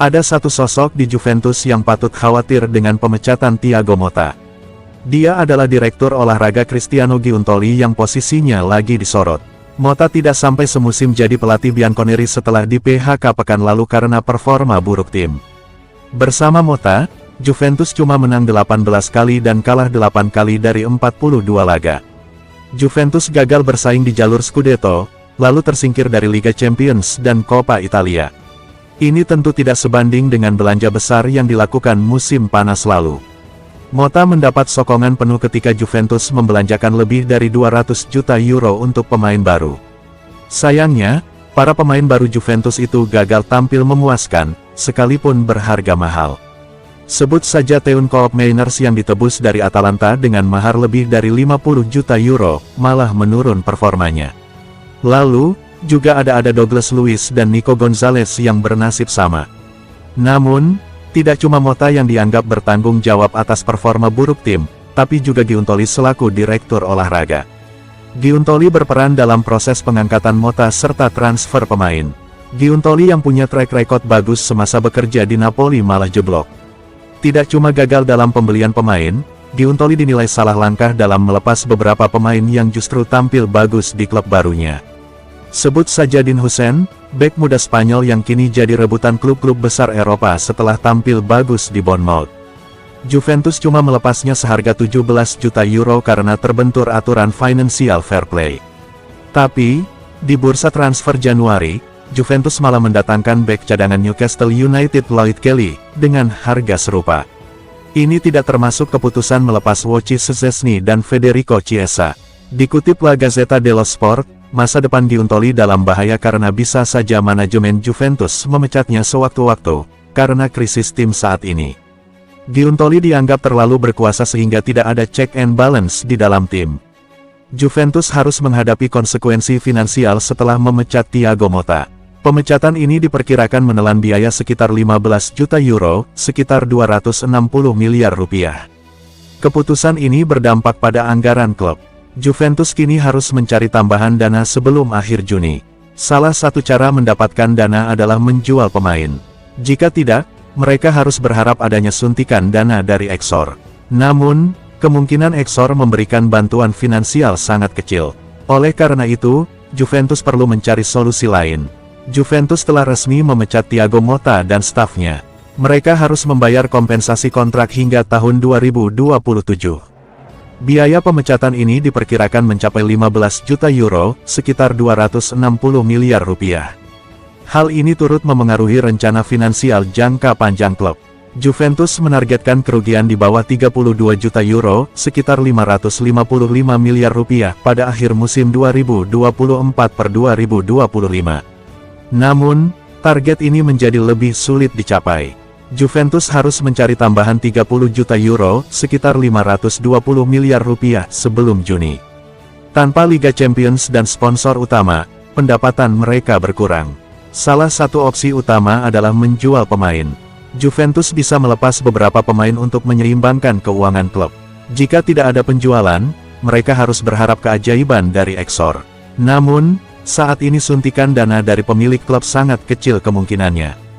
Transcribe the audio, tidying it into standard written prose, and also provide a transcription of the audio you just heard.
Ada satu sosok di Juventus yang patut khawatir dengan pemecatan Thiago Motta. Dia adalah Direktur Olahraga Cristiano Giuntoli yang posisinya lagi disorot. Motta tidak sampai semusim jadi pelatih bianconeri setelah di PHK pekan lalu karena performa buruk tim. Bersama Motta, Juventus cuma menang 18 kali dan kalah 8 kali dari 42 laga. Juventus gagal bersaing di jalur Scudetto, lalu tersingkir dari Liga Champions dan Coppa Italia. Ini tentu tidak sebanding dengan belanja besar yang dilakukan musim panas lalu. Motta mendapat sokongan penuh ketika Juventus membelanjakan lebih dari 200 juta euro untuk pemain baru. Sayangnya, para pemain baru Juventus itu gagal tampil memuaskan, sekalipun berharga mahal. Sebut saja Teun Koopmeiners yang ditebus dari Atalanta dengan mahar lebih dari 50 juta euro, malah menurun performanya. Lalu, juga ada Douglas Luiz dan Nico Gonzalez yang bernasib sama. Namun, tidak cuma Motta yang dianggap bertanggung jawab atas performa buruk tim, tapi juga Giuntoli selaku Direktur Olahraga. Giuntoli berperan dalam proses pengangkatan Motta serta transfer pemain. Giuntoli yang punya track record bagus semasa bekerja di Napoli malah jeblok. Tidak cuma gagal dalam pembelian pemain, Giuntoli dinilai salah langkah dalam melepas beberapa pemain yang justru tampil bagus di klub barunya. Sebut saja Dean Huijsen, bek muda Spanyol yang kini jadi rebutan klub-klub besar Eropa setelah tampil bagus di Bournemouth. Juventus cuma melepasnya seharga 17 juta euro karena terbentur aturan financial fair play. Tapi, di bursa transfer Januari, Juventus malah mendatangkan bek cadangan Newcastle United Lloyd Kelly, dengan harga serupa. Ini tidak termasuk keputusan melepas Wojciech Szczesny dan Federico Chiesa. Dikutip La Gazzetta dello Sport, masa depan Giuntoli dalam bahaya karena bisa saja manajemen Juventus memecatnya sewaktu-waktu, karena krisis tim saat ini. Giuntoli dianggap terlalu berkuasa sehingga tidak ada check and balance di dalam tim. Juventus harus menghadapi konsekuensi finansial setelah memecat Thiago Motta. Pemecatan ini diperkirakan menelan biaya sekitar 15 juta euro, sekitar 260 miliar rupiah. Keputusan ini berdampak pada anggaran klub. Juventus kini harus mencari tambahan dana sebelum akhir Juni. Salah satu cara mendapatkan dana adalah menjual pemain. Jika tidak, mereka harus berharap adanya suntikan dana dari Exor. Namun, kemungkinan Exor memberikan bantuan finansial sangat kecil. Oleh karena itu, Juventus perlu mencari solusi lain. Juventus telah resmi memecat Thiago Motta dan stafnya. Mereka harus membayar kompensasi kontrak hingga tahun 2027. Biaya pemecatan ini diperkirakan mencapai 15 juta euro, sekitar 260 miliar rupiah. Hal ini turut memengaruhi rencana finansial jangka panjang klub. Juventus menargetkan kerugian di bawah 32 juta euro, sekitar 555 miliar rupiah pada akhir musim 2024/2025. Namun, target ini menjadi lebih sulit dicapai. Juventus harus mencari tambahan 30 juta euro, sekitar 520 miliar rupiah sebelum Juni. Tanpa Liga Champions dan sponsor utama, pendapatan mereka berkurang. Salah satu opsi utama adalah menjual pemain. Juventus bisa melepas beberapa pemain untuk menyeimbangkan keuangan klub. Jika tidak ada penjualan, mereka harus berharap keajaiban dari Exor. Namun, saat ini suntikan dana dari pemilik klub sangat kecil kemungkinannya.